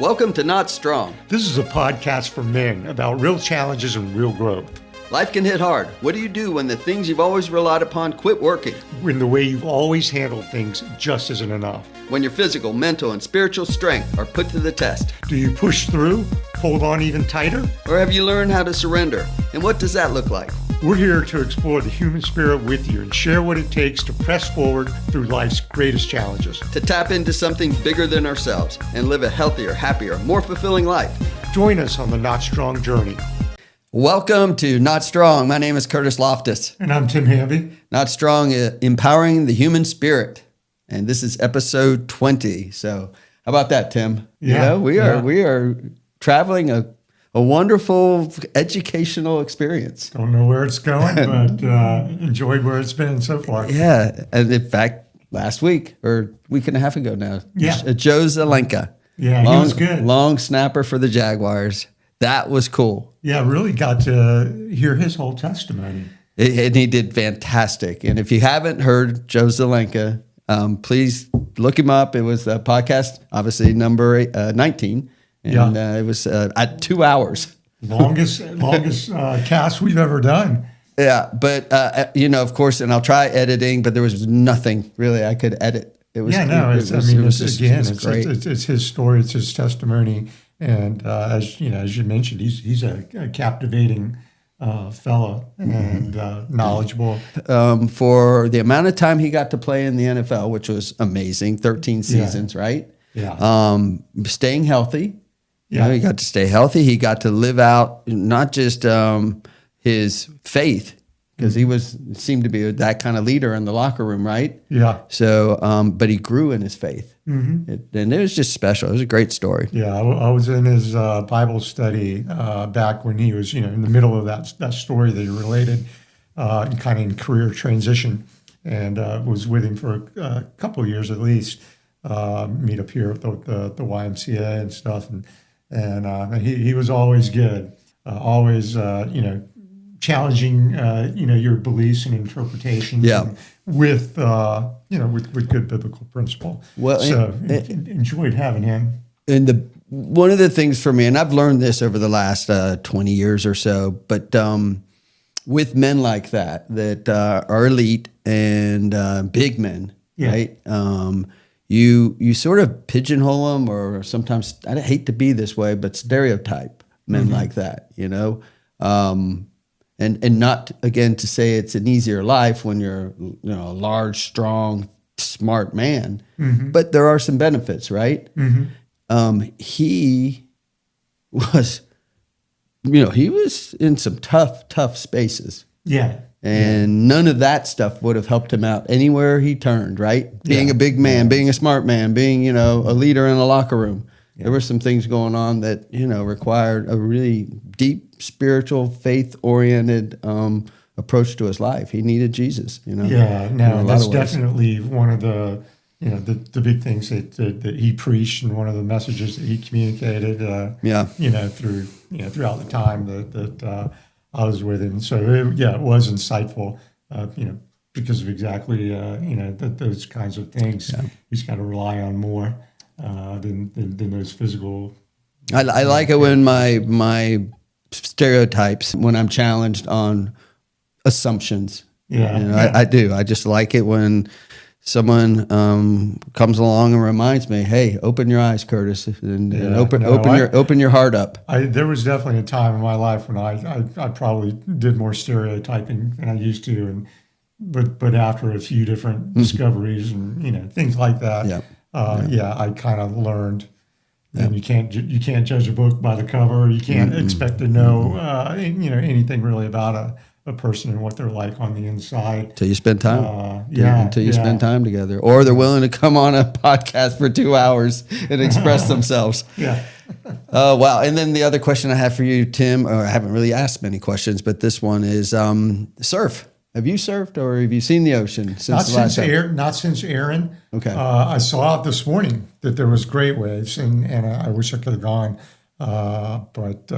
Welcome to Not Strong. This is a podcast for men about real challenges and real growth. Life can hit hard. What do you do when the things you've always relied upon quit working? When the way you've always handled things just isn't enough. When your physical, mental, and spiritual strength are put to the test? Do you push through, hold on even tighter? Or have you learned how to surrender? And what does that look like? We're here to explore the human spirit with you and share what it takes to press forward through life's greatest challenges. To tap into something bigger than ourselves and live a healthier, happier, more fulfilling life. Join us on the Not Strong journey. Welcome to Not Strong. My name is Kurtis Loftus. And I'm Tim Hamby. Not Strong, empowering the human spirit. And this is episode 20. So how about that, Tim? Yeah. We are traveling a wonderful educational experience. Don't know where it's going, but enjoyed where it's been so far. Yeah. And in fact, last week or week and a half ago now, Joe Zelinka. Yeah, he was good. Long snapper for the Jaguars. That was cool. Yeah, really got to hear his whole testimony. And he did fantastic. And if you haven't heard Joe Zelinka, please look him up. It was a podcast, obviously number 19. And it was at 2 hours. Longest cast we've ever done. Yeah, but of course, and I'll try editing, but there was nothing really I could edit. It was great. It's his story, it's his testimony, and as you mentioned, he's a captivating fellow and knowledgeable. For the amount of time he got to play in the NFL, which was amazing, 13 seasons, right? Yeah. Staying healthy. Yeah. He got to stay healthy. He got to live out not just his faith, because he seemed to be that kind of leader in the locker room, right? Yeah. So, but he grew in his faith, and it was just special. It was a great story. Yeah, I was in his Bible study back when he was, in the middle of that story that he related, kind of in career transition, and was with him for a couple of years at least. Meet up here at the YMCA and stuff, and he was always good, always challenging your beliefs and interpretations, with good biblical principle. Well, so enjoyed having him. And one of the things for me, and I've learned this over the last 20 years or so, but with men like that are elite and big men, right? You sort of pigeonhole them, or sometimes, I hate to be this way, but stereotype men like that, and not, again, to say it's an easier life when you're, a large, strong, smart man, but there are some benefits, right? He was, he was in some tough spaces. Yeah. And none of that stuff would have helped him out anywhere he turned, right? Being a big man, being a smart man, being, a leader in a locker room. Yeah. There were some things going on that, required a really deep, spiritual, faith-oriented approach to his life. He needed Jesus, Yeah, no, that's definitely one of the, the big things that he preached, and one of the messages that he communicated, throughout the time that I was with him. So it was insightful, because of exactly those kinds of things. Yeah. He's got to rely on more than those physical. I like it when my stereotypes, when I'm challenged on assumptions. Yeah, I do. I just like it when someone comes along and reminds me, "Hey, open your eyes, Kurtis, and open your heart up." There was definitely a time in my life when I probably did more stereotyping than I used to, but after a few different discoveries and things like that, I kind of learned. And you can't judge a book by the cover. You can't expect to know anything really about a person and what they're like on the inside till you spend time. Until you spend time together, or they're willing to come on a podcast for 2 hours and express themselves. Yeah. Oh wow! And then the other question I have for you, Tim, or I haven't really asked many questions, but this one is surf. Have you surfed, or have you seen the ocean since the last time? Not since Aaron. Okay. I saw it this morning that there was great waves, and I wish I could have gone, but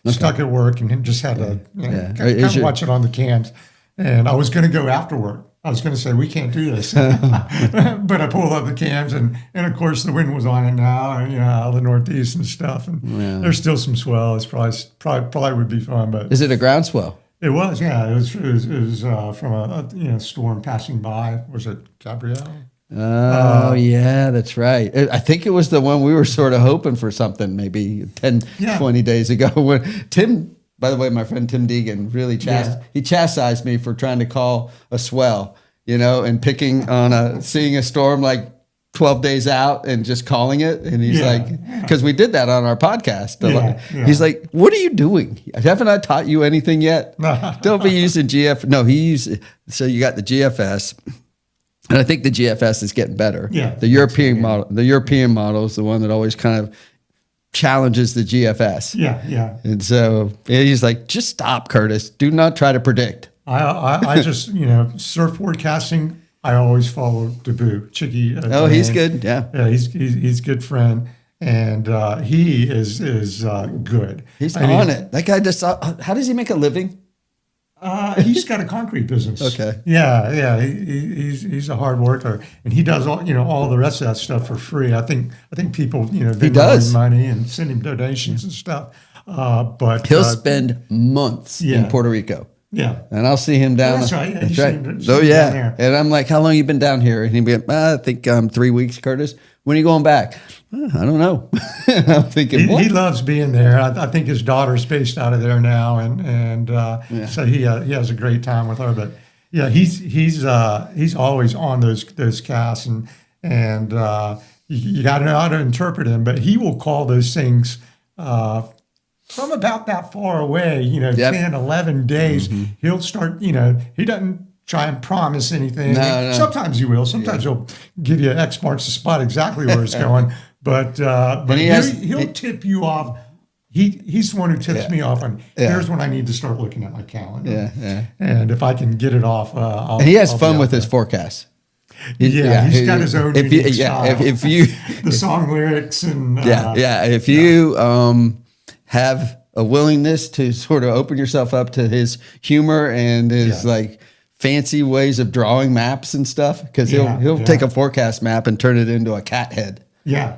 stuck at work and just had to kind of watch it on the cams. And I was going to go after work I was going to say, we can't do this. But I pulled up the cams, and of course, the wind was on it now, and, out of the Northeast and stuff. And there's still some swell. It's probably would be fun. But is it a groundswell? It was, yeah. It was from a storm passing by. Was it Gabrielle? Oh, yeah, that's right. I think it was the one we were sort of hoping for something maybe 10, 20 days ago. When Tim, by the way, my friend Tim Deegan really he chastised me for trying to call a swell, and picking on seeing a storm like 12 days out and just calling it. And he's because we did that on our podcast. He's like, what are you doing? Haven't I taught you anything yet? Don't be using GF. No, so you got the GFS. And I think the GFS is getting better. Yeah, the European model. The European model is the one that always kind of challenges the GFS. Yeah. And so he's like, just stop, Kurtis. Do not try to predict. I just surf forecasting. I always follow Dabu Chicky. He's good. Yeah, he's a good friend, and he is good. He's on it. That guy just. How does he make a living? He's got a concrete business. Okay. Yeah. He's a hard worker, and he does all the rest of that stuff for free. I think people they does money and send him donations and stuff. But he'll spend months in Puerto Rico. Yeah, and I'll see him down. That's right. That's right. Down there. And I'm like, how long you been down here? And he'd be like, I think 3 weeks, Kurtis. When are you going back? I don't know. I'm thinking, he loves being there. I think his daughter's based out of there now, and so he has a great time with her. But yeah, he's always on those casts, and you got to know how to interpret him. But he will call those things from about that far away. 10, 11 days. Mm-hmm. He'll start. He doesn't try and promise anything. No. Sometimes he will. Sometimes he'll give you X marks the spot exactly where it's going. But he'll tip you off. He's the one who tips me off on here's when I need to start looking at my calendar. Yeah. And if I can get it off, he has fun with his forecasts. He's got his own unique style. If you the song lyrics and if you have a willingness to sort of open yourself up to his humor and his like fancy ways of drawing maps and stuff, because he'll take a forecast map and turn it into a cat head. Yeah.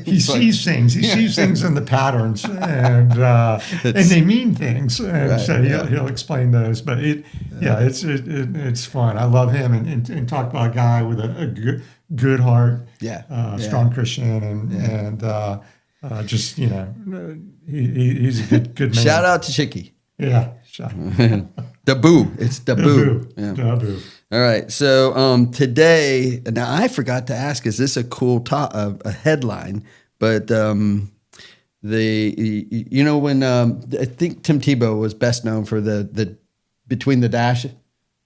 He sees things. He sees things in the patterns, and they mean things. And so he'll explain those. But it's fun. I love him, and talk about a guy with a good heart. Strong Christian, and just he's a good man. Shout out to Chicky. Yeah. Dabu. It's Dabu. Dabu. All right. So today, now I forgot to ask, is this a cool a headline? But when I think Tim Tebow was best known for the between the dash,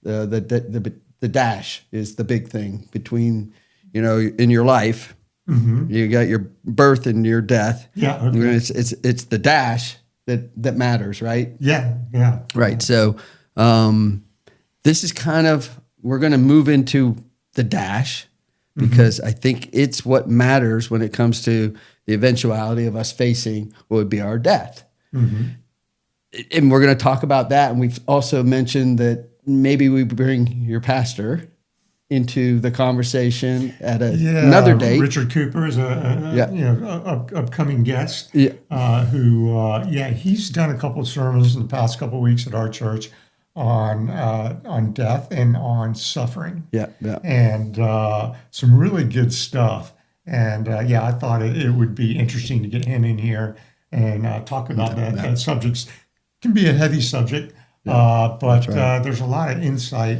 the dash is the big thing between in your life. Mm-hmm. You got your birth and your death. Yeah. Okay. It's the dash that matters, right? Yeah. Right. So this is kind of, we're going to move into the dash, because I think it's what matters when it comes to the eventuality of us facing what would be our death. Mm-hmm. And we're going to talk about that. And we've also mentioned that maybe we bring your pastor into the conversation at another date. Richard Cooper is a upcoming guest. Who he's done a couple of sermons in the past couple of weeks at our church on death and on suffering. And some really good stuff. And I thought it would be interesting to get him in here and talk about that subject. Can be a heavy subject, but there's a lot of insight.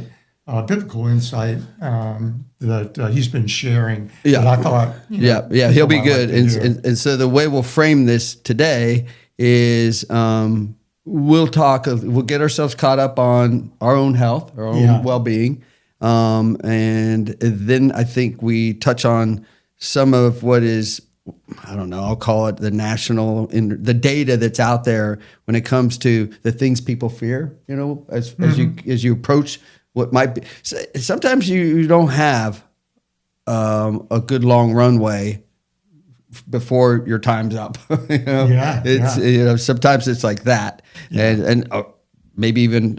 Biblical insight that he's been sharing. That I thought, he'll be good. And so the way we'll frame this today is we'll get ourselves caught up on our own health, our own well-being, and then I think we touch on some of what is, I don't know, I'll call it the the data that's out there when it comes to the things people fear. As you approach what might be. Sometimes you don't have a good long runway before your time's up. Sometimes it's like that. And maybe even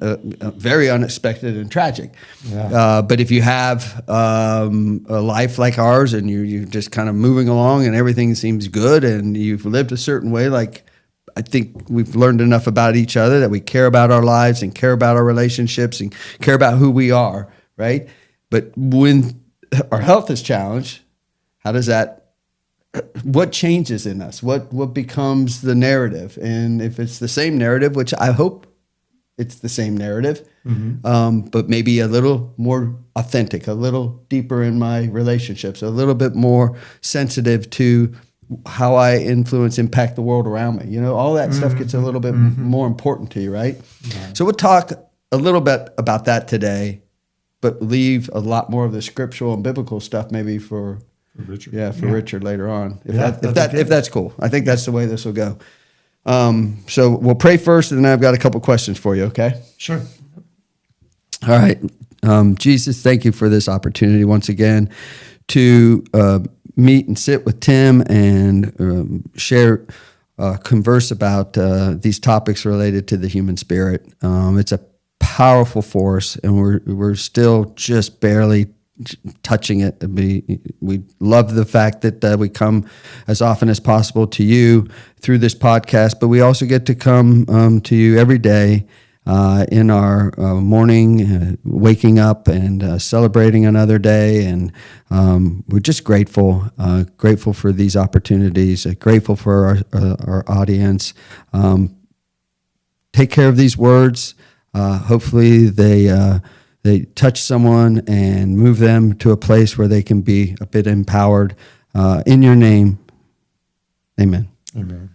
very unexpected and tragic. Yeah. But if you have a life like ours and you're just kind of moving along and everything seems good and you've lived a certain way, like I think we've learned enough about each other that we care about our lives and care about our relationships and care about who we are, right? But when our health is challenged, how does that, what changes in us? What becomes the narrative? And if it's the same narrative, which I hope it's the same narrative, but maybe a little more authentic, a little deeper in my relationships, a little bit more sensitive to how I impact the world around me. You know, all that stuff gets a little bit more important to you, right? Yeah. So we'll talk a little bit about that today, but leave a lot more of the scriptural and biblical stuff maybe for Richard. Richard later on. If okay. that's cool. I think that's the way this will go. So we'll pray first, and then I've got a couple questions for you, okay? Sure. All right. Jesus, thank you for this opportunity once again to meet and sit with Tim and converse about these topics related to the human spirit. It's a powerful force, and we're still just barely touching it. We love the fact that we come as often as possible to you through this podcast, but we also get to come to you every day in our morning, waking up and celebrating another day. And we're just grateful for these opportunities, grateful for our audience. Take care of these words. Hopefully they touch someone and move them to a place where they can be a bit empowered. In your name, amen. Amen.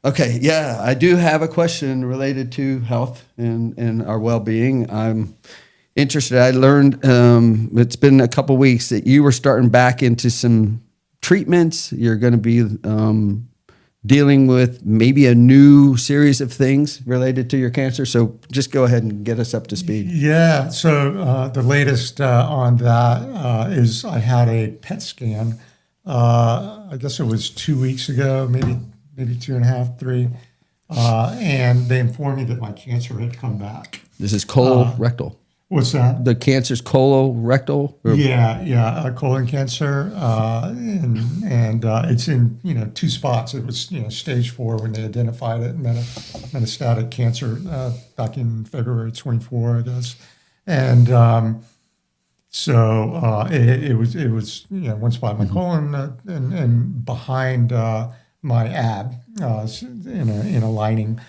Okay, yeah, I do have a question related to health and our well-being. I'm interested. I learned it's been a couple weeks that you were starting back into some treatments. You're going to be dealing with maybe a new series of things related to your cancer. So just go ahead and get us up to speed. Yeah. So the latest on that is I had a PET scan. I guess it was 2 weeks ago, maybe 2.5, 3. And they informed me that my cancer had come back. This is colorectal. What's that? The cancer's colorectal? Colon cancer, and it's in 2 spots. It was stage 4 when they identified it, and then metastatic cancer back in February 24, I guess, and so it was one spot in my colon and behind my ab, in a lining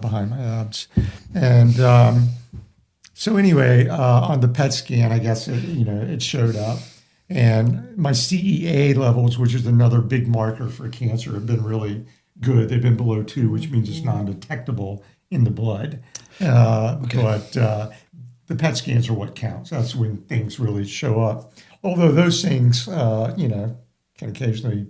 behind my abs, and. So anyway, on the PET scan, I guess it showed up, and my CEA levels, which is another big marker for cancer, have been really good. They've been below 2, which means it's non-detectable in the blood. But the PET scans are what counts. That's when things really show up. Although those things, can occasionally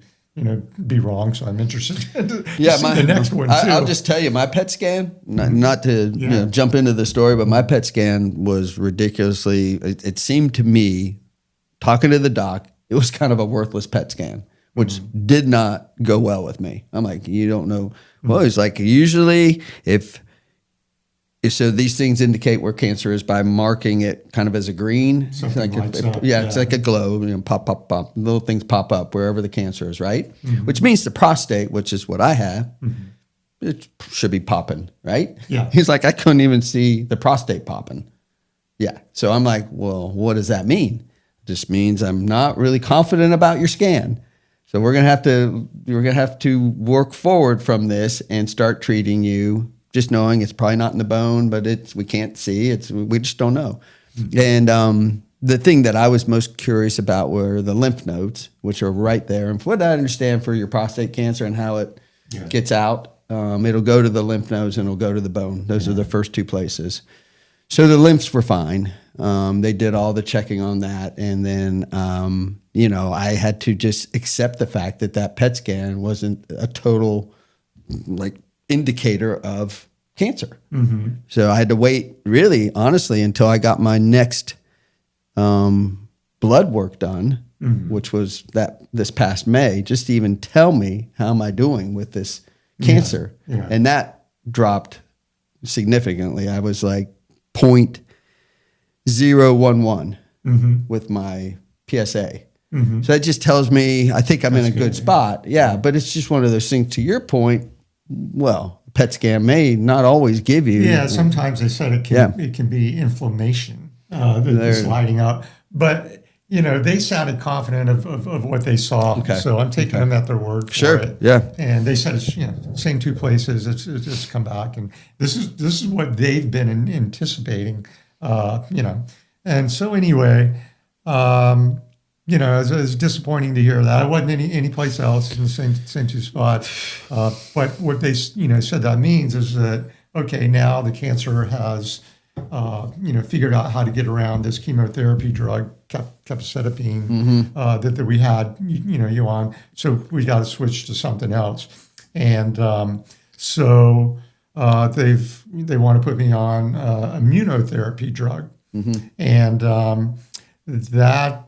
be wrong. So I'm interested to see the next one too. I'll just tell you, my PET scan, not to jump into the story, but my PET scan was ridiculously, it seemed to me, talking to the doc, it was kind of a worthless PET scan, which did not go well with me. I'm like, you don't know. Well, it's like, usually so these things indicate where cancer is by marking it kind of as a green. It's like a glow, pop, pop, pop. Little things pop up wherever the cancer is, right? Which means the prostate, which is what I have, it should be popping, right? Yeah. He's like, I couldn't even see the prostate popping. Yeah. So I'm like, well, what does that mean? It just means I'm not really confident about your scan. So we're gonna have to work forward from this and start treating you. Just knowing it's probably not in the bone, but we can't see. We just don't know. And the thing that I was most curious about were the lymph nodes, which are right there. And from what I understand for your prostate cancer and how it gets out, it'll go to the lymph nodes and it'll go to the bone. Those are the first 2 places. So the lymphs were fine. They did all the checking on that. And then, I had to just accept the fact that PET scan wasn't a total, indicator of cancer. So I had to wait, really, honestly, until I got my next blood work done, which was this past May, just to even tell me how am I doing with this cancer. And that dropped significantly. I was like 0.011 with my PSA. So that just tells me I think I'm in a good spot. Yeah, but it's just one of those things. To your point, well, PET scan may not always give you. Yeah, sometimes they said it can be inflammation that's lighting up. But, they sounded confident of what they saw. Okay. So I'm taking them at their word for it. Yeah. And they said it's same two places. It's come back, and this is what they've been anticipating. And so anyway, it's disappointing to hear that. I wasn't any place else in the same two spots. But what they said that means is that okay, now the cancer has figured out how to get around this chemotherapy drug, capecitabine, that we had you on. So we got to switch to something else, and so they want to put me on immunotherapy drug, and that.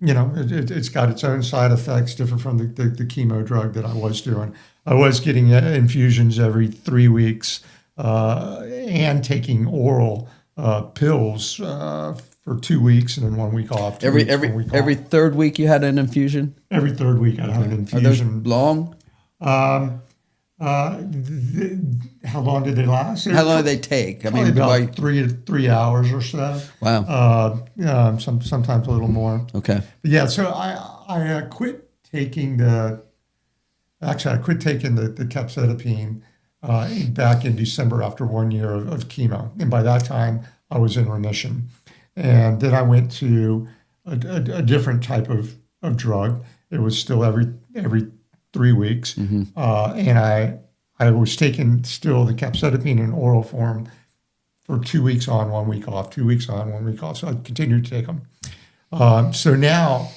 It's got its own side effects, different from the chemo drug that I was doing. I was getting infusions every 3 weeks and taking oral pills for 2 weeks and then 1 week off. Every third week you had an infusion? Every third week I'd have an infusion. Are those long? How long did they last? How long did they take? About 3 hours or so. Wow. Sometimes a little more. Okay. But yeah. So I quit taking the capecitabine back in December after 1 year of chemo, and by that time I was in remission. And then I went to a different type of drug. It was still every 3 weeks, and I was taking still the capecitabine in oral form for 2 weeks on, 1 week off, 2 weeks on, 1 week off. So I continued to take them. So now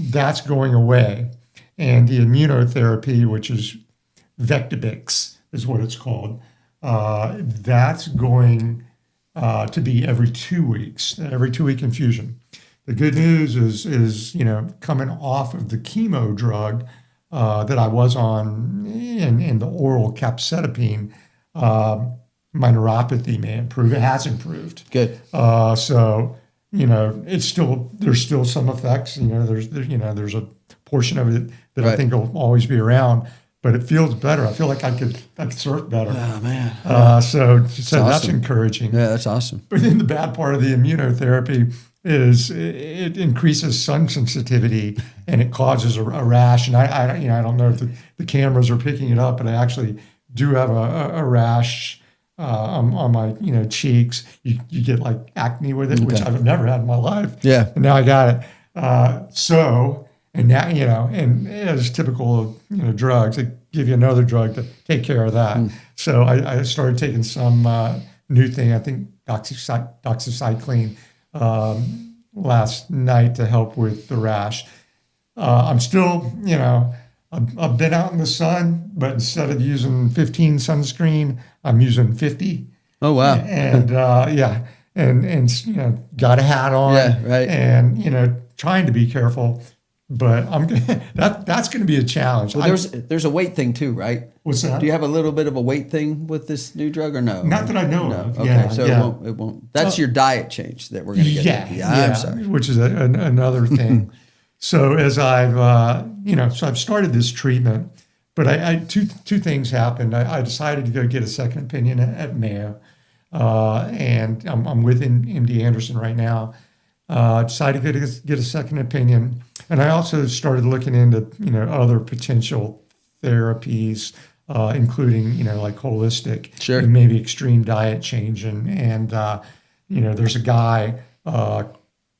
that's going away, and the immunotherapy, which is Vectibix, is what it's called. That's going to be every 2 weeks, every 2 week infusion. The good news is coming off of the chemo drug that I was on in the oral capecitabine, my neuropathy may improve. It has improved. Good. So it's there's still some effects. There's a portion of it that I think will always be around, but it feels better. I feel like I could surf better. Oh man. So awesome. That's encouraging. Yeah, that's awesome. But then the bad part of the immunotherapy is it increases sun sensitivity and it causes a rash. And I don't know if the cameras are picking it up, but I actually do have a rash on my cheeks. You get like acne with it, which I've never had in my life. Yeah. And now I got it. And now and as typical of drugs, they give you another drug to take care of that. So I started taking some new thing. I think doxycycline. Last night to help with the rash. I'm still, I've been out in the sun, but instead of using 15 sunscreen, I'm using 50. Oh, wow. And and got a hat on. Yeah, right. And, trying to be careful, but that's going to be a challenge. Well, there's a weight thing too, right? What's that? Do you have a little bit of a weight thing with this new drug or no? Not that I know of. Okay, yeah, so yeah. it won't. That's your diet change that we're going to get. Yeah, I'm sorry. Which is another thing. So as I've I've started this treatment, but I two things happened. I decided to go get a second opinion at Mayo, and I'm with MD Anderson right now. Decided to get a second opinion, and I also started looking into other potential therapies, including like holistic, sure, and maybe extreme diet change, and there's a guy,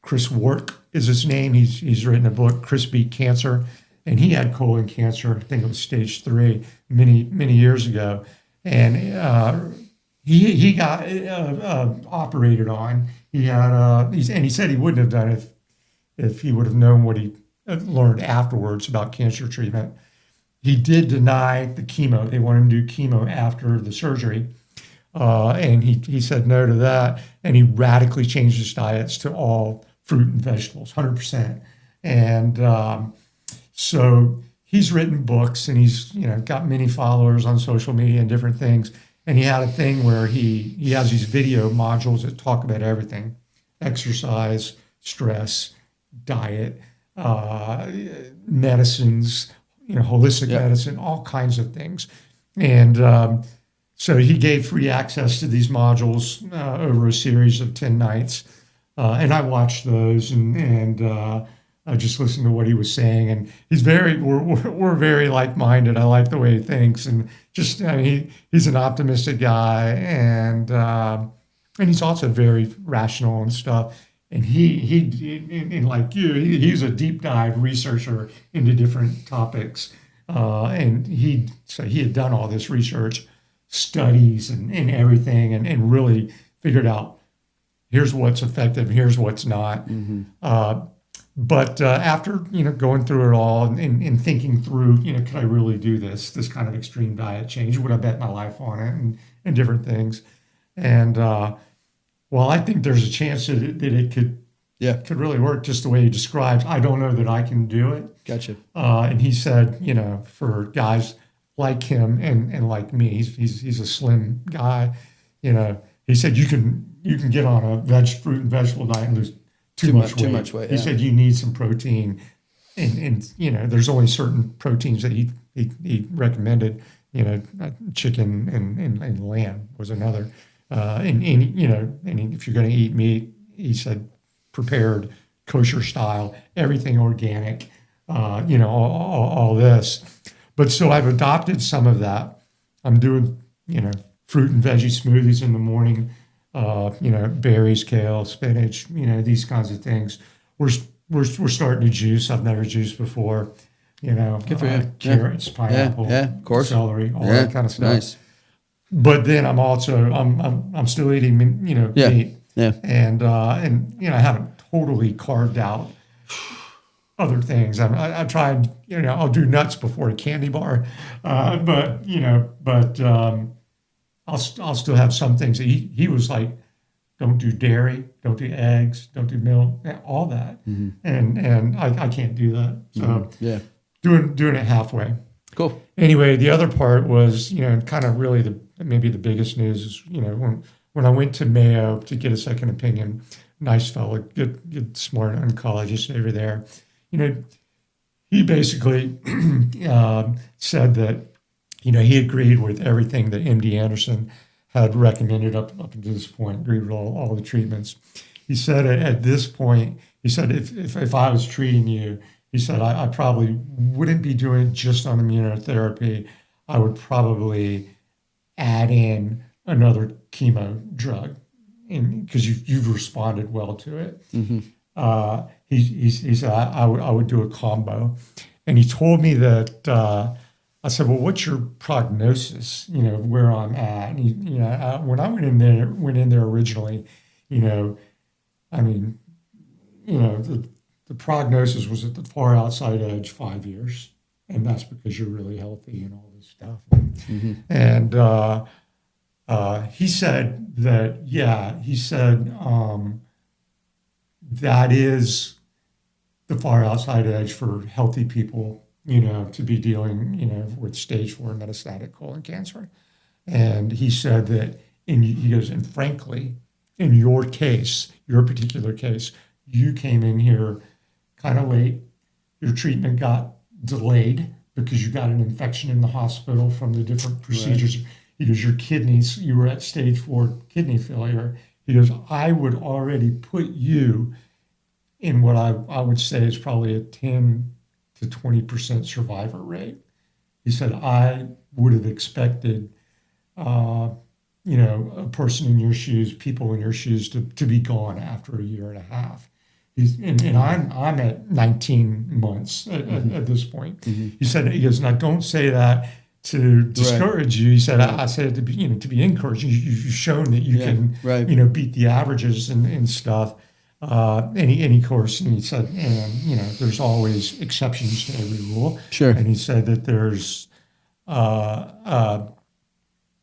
Chris Work is his name. He's written a book, Chris Beat Cancer, and he had colon cancer. I think it was stage 3 many years ago, and he got operated on. He had he said he wouldn't have done it if he would have known what he learned afterwards about cancer treatment. He did deny the chemo. They wanted him to do chemo after the surgery, and he said no to that. And he radically changed his diets to all fruit and vegetables, 100%. And so he's written books, and he's got many followers on social media and different things. And he had a thing where he has these video modules that talk about everything: exercise, stress, diet, medicines, holistic medicine, all kinds of things. And so he gave free access to these modules over a series of 10 nights. And I watched those and I just listened to what he was saying. And we're very like-minded. I like the way he thinks. And just, he's an optimistic guy. And he's also very rational and stuff. And he like you, he's a deep dive researcher into different topics. And he had done all this research, studies and everything, and really figured out here's what's effective, here's what's not. But after going through it all and thinking through, could I really do this kind of extreme diet change? Would I bet my life on it and different things? And well, I think there's a chance that it could really work just the way he describes. I don't know that I can do it. Gotcha. And he said, for guys like him and like me, he's a slim guy. He said you can get on a fruit and vegetable diet and lose too much weight. He said you need some protein, and there's only certain proteins that he recommended. Chicken and lamb was another. And if you're going to eat meat, he said prepared, kosher style, everything organic. All this. But so I've adopted some of that. I'm doing, fruit and veggie smoothies in the morning, berries, kale, spinach, these kinds of things. We're starting to juice. I've never juiced before. Good for you. Carrots, pineapple, of course. celery, all that kind of stuff. Nice. But then I'm also I'm still eating meat. Yeah. And I haven't totally carved out other things. I tried, I'll do nuts before a candy bar, but I'll still have some things. He was like, don't do dairy, don't do eggs, don't do milk, all that, and I can't do that. So doing it halfway. Cool. Anyway, the other part was kind of really maybe the biggest news is when I went to Mayo to get a second opinion. Nice fellow, good smart oncologist over there. He basically said that, he agreed with everything that MD Anderson had recommended up until this point, agreed with all the treatments. He said at this point, if I was treating you, he said, I probably wouldn't be doing it just on immunotherapy. I would probably add in another chemo drug because you've responded well to it. He said, I would do a combo. And he told me that, I said, well, what's your prognosis, where I'm at? And when I went in there originally, the prognosis was at the far outside edge 5 years. And that's because you're really healthy and all this stuff. And he said that, that is the far outside edge for healthy people, to be dealing, with stage 4 metastatic colon cancer. And he said that, he goes, and frankly, in your case, your particular case, you came in here kind of late. Your treatment got delayed because you got an infection in the hospital from the different procedures. Right. He goes, your kidneys, you were at stage 4 kidney failure. He goes, I would already put you in what I would say is probably a 10 to 20% survivor rate. He said, I would have expected, a person in your shoes, people in your shoes to be gone after a year and a half. And I'm at 19 months at this point. He goes, now don't say that to discourage you. He said, I said it to be encouraging. You've shown that you can, beat the averages and stuff. Any course, and he said, there's always exceptions to every rule. Sure. And he said that there's,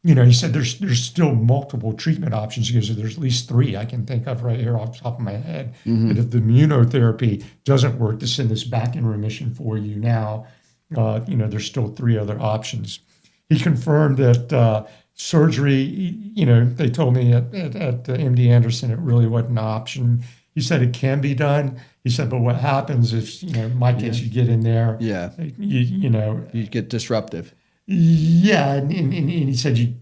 he said there's still multiple treatment options. He goes, there's at least 3 I can think of right here off the top of my head. But if the immunotherapy doesn't work to send this back in remission for you now, there's still 3 other options. He confirmed that surgery, they told me at MD Anderson it really wasn't an option. He said it can be done. He said, but what happens if, in my case, you get in there, you get disruptive. Yeah, and he said you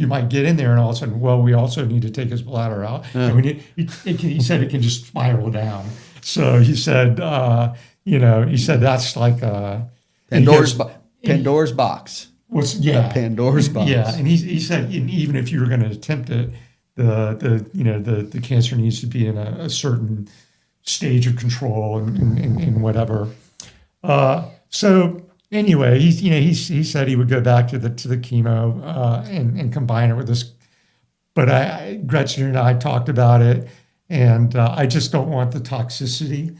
might get in there, and all of a sudden, well, we also need to take his bladder out. And he said it can just spiral down. So he said, he said that's like a Pandora's box. Pandora's box. Yeah, and he said even if you were going to attempt it, the cancer needs to be in a certain stage of control and whatever. So anyway, he said he would go back to the chemo and combine it with this. But Gretchen and I talked about it, and I just don't want the toxicity,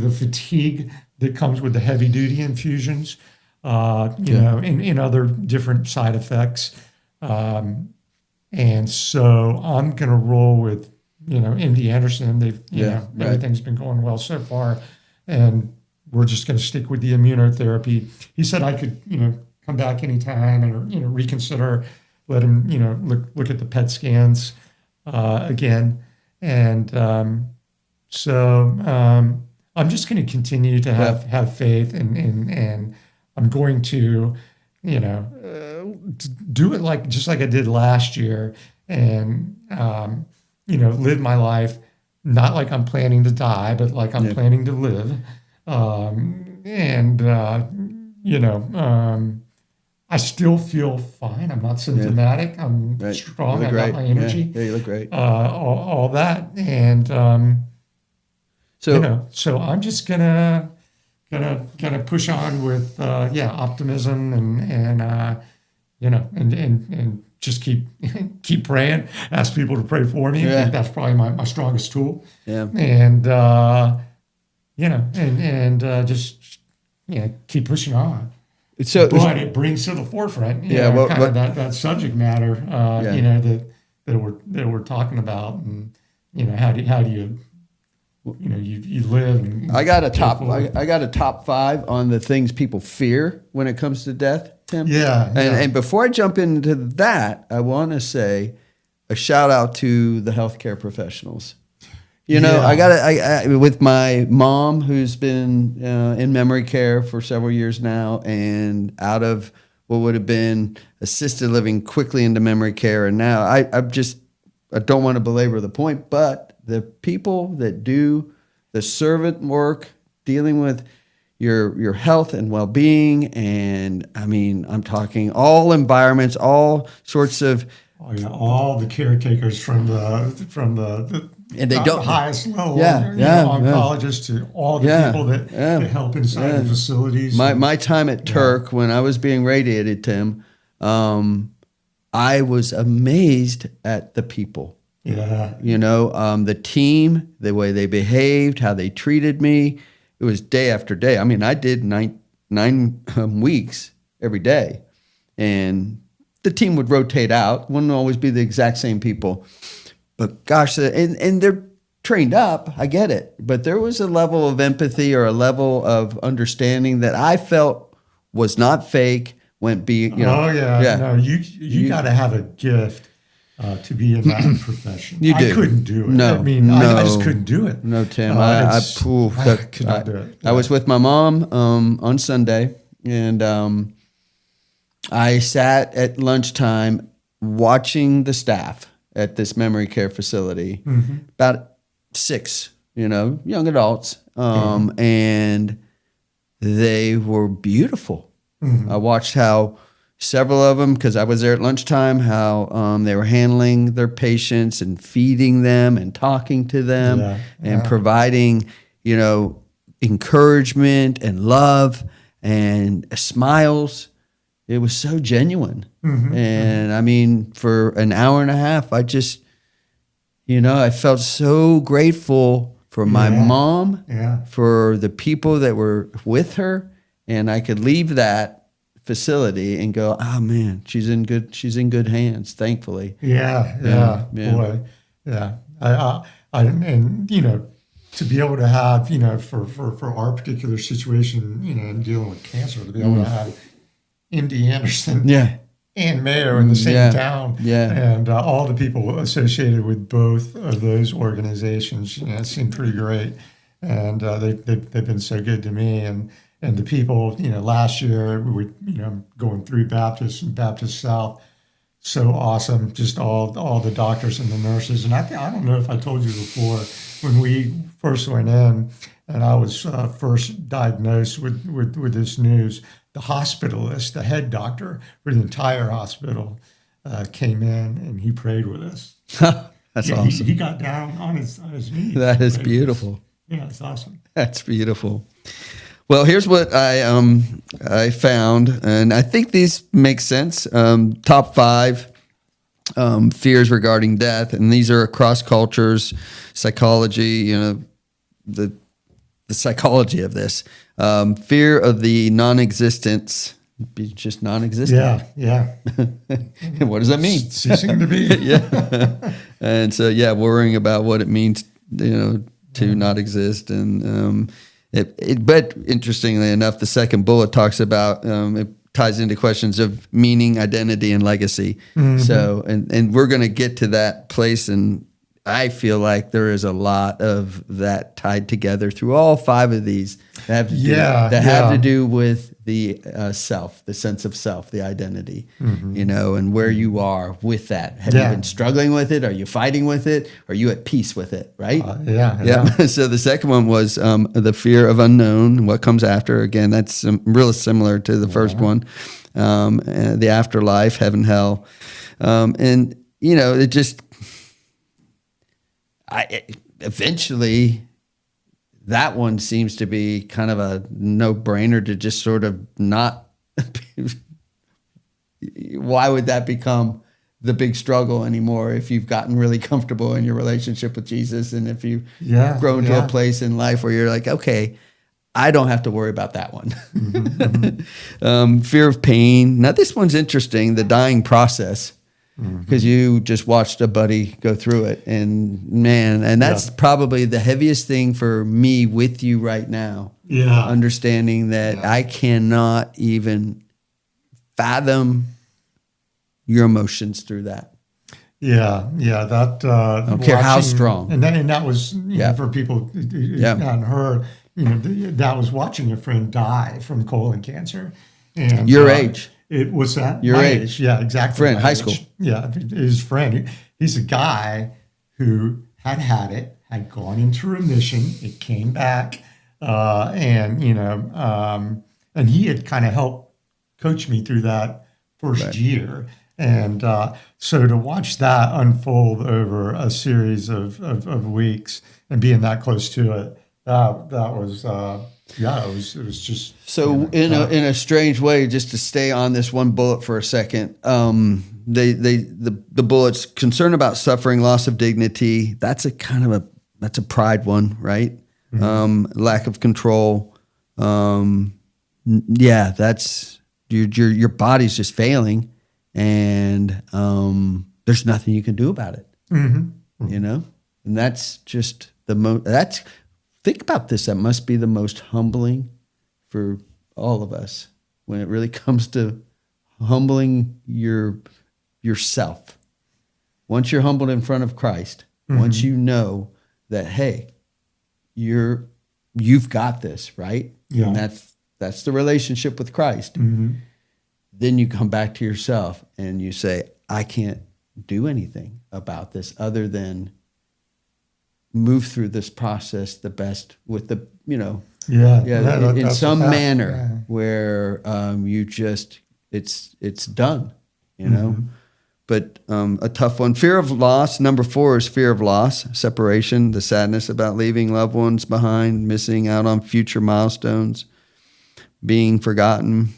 the fatigue that comes with the heavy duty infusions, and other different side effects. And so I'm going to roll with, MD Anderson. Everything's been going well so far, and we're just going to stick with the immunotherapy. He said I could, come back anytime and, reconsider, let him, look at the PET scans again. And so I'm just going to continue to have faith, and I'm going to, do it just like I did last year, and, live my life, not like I'm planning to die, but like I'm planning to live. I still feel fine. I'm not symptomatic. I'm strong. I got my energy. Yeah, you look great. All that. And, so I'm just gonna push on with, optimism and just keep praying, ask people to pray for me. I think that's probably my strongest tool. Yeah. And, just keep pushing on. But it brings to the forefront, that subject matter, that we're talking about, and how do you you live. And I got a top 5 on the things people fear when it comes to death, Tim. And before I jump into that, I want to say a shout out to the healthcare professionals. I with my mom, who's been in memory care for several years now, and out of what would have been assisted living quickly into memory care, and now I don't want to belabor the point, but the people that do the servant work, dealing with your health and well-being, and I mean, I'm talking all environments, all sorts of. All the caretakers from the and they don't highest level, oncologists to all the people that help inside the facilities. My time at Turk, when I was being radiated, Tim, I was amazed at the people. The team, the way they behaved, how they treated me. It was day after day. I mean, I did nine weeks every day, and the team would rotate out. Wouldn't always be the exact same people. But gosh, and they're trained up. I get it. But there was a level of empathy or a level of understanding that I felt was not fake. No, you got to have a gift to be in that profession. You do. I couldn't do it. No, I just couldn't do it. No, Tim. I could not do it. I was with my mom on Sunday, and I sat at lunchtime watching the staff at this memory care facility, about 6, young adults, and they were beautiful. I watched how several of them, because I was there at lunchtime, how they were handling their patients and feeding them and talking to them and providing, encouragement and love and smiles. It was so genuine. And I mean, for an hour and a half, I just, I felt so grateful for my mom, for the people that were with her. And I could leave that facility and go, oh man, she's in good hands, thankfully. Boy. And to be able to have, for our particular situation, in dealing with cancer, to be able to have MD Anderson Yeah. and Mayo in the same Yeah. town. Yeah. And all the people associated with both of those organizations, it seemed pretty great. And they've been so good to me. And the people, last year we were, going through Baptist and Baptist South, so awesome. Just all the doctors and the nurses. And I don't know if I told you before, when we first went in and I was first diagnosed with this news, the hospitalist, the head doctor for the entire hospital, came in and he prayed with us. That's awesome. He got down on his knees. That is beautiful. Yeah, it's awesome. That's beautiful. Well, here's what I found, and I think these make sense. Top 5 fears regarding death, and these are across cultures, psychology. The psychology of this. Fear of the non-existence, just non-existent. Yeah. What does that mean? Ceasing to be. Yeah. And so, worrying about what it means, to not exist. And but interestingly enough, the second bullet talks about it ties into questions of meaning, identity, and legacy. Mm-hmm. So, and we're going to get to that place, and I feel like there is a lot of that tied together through all 5 of these that have to do with the self, the sense of self, the identity, and where you are with that. Have you been struggling with it? Are you fighting with it? Are you at peace with it? Right? So the second one was the fear of unknown, what comes after. Again, that's really similar to the first one. The afterlife, heaven, hell. And, it just... eventually, that one seems to be kind of a no-brainer to just sort of not. Why would that become the big struggle anymore if you've gotten really comfortable in your relationship with Jesus, and if you've grown to a place in life where you're like, okay, I don't have to worry about that one. Fear of pain. Now, this one's interesting, the dying process. Because you just watched a buddy go through it, and that's probably the heaviest thing for me with you right now. Yeah, understanding that I cannot even fathom your emotions through that. Yeah. That I don't care how strong. And that was for people who hadn't heard. That was watching a friend die from colon cancer. And your age. It was that your age. Yeah, exactly. Friend, high school. Yeah, his friend. He's a guy who had it, had gone into remission. It came back, and he had kind of helped coach me through that first year. And so to watch that unfold over a series of weeks and being that close to it, that was. It was just so in a strange way. Just to stay on this one bullet for a second, the bullets concern about suffering, loss of dignity. That's a pride one, right? Mm-hmm. Lack of control. That's your body's just failing, and there's nothing you can do about it. Mm-hmm. And that's just that's. Think about this. That must be the most humbling for all of us when it really comes to humbling yourself. Once you're humbled in front of Christ, once you know that, hey, you've got this, right? Yeah. And that's the relationship with Christ. Mm-hmm. Then you come back to yourself and you say, I can't do anything about this other than move through this process the best with the, in some manner where you just, it's done, But a tough one. Fear of loss. Number 4 is fear of loss, separation, the sadness about leaving loved ones behind, missing out on future milestones, being forgotten,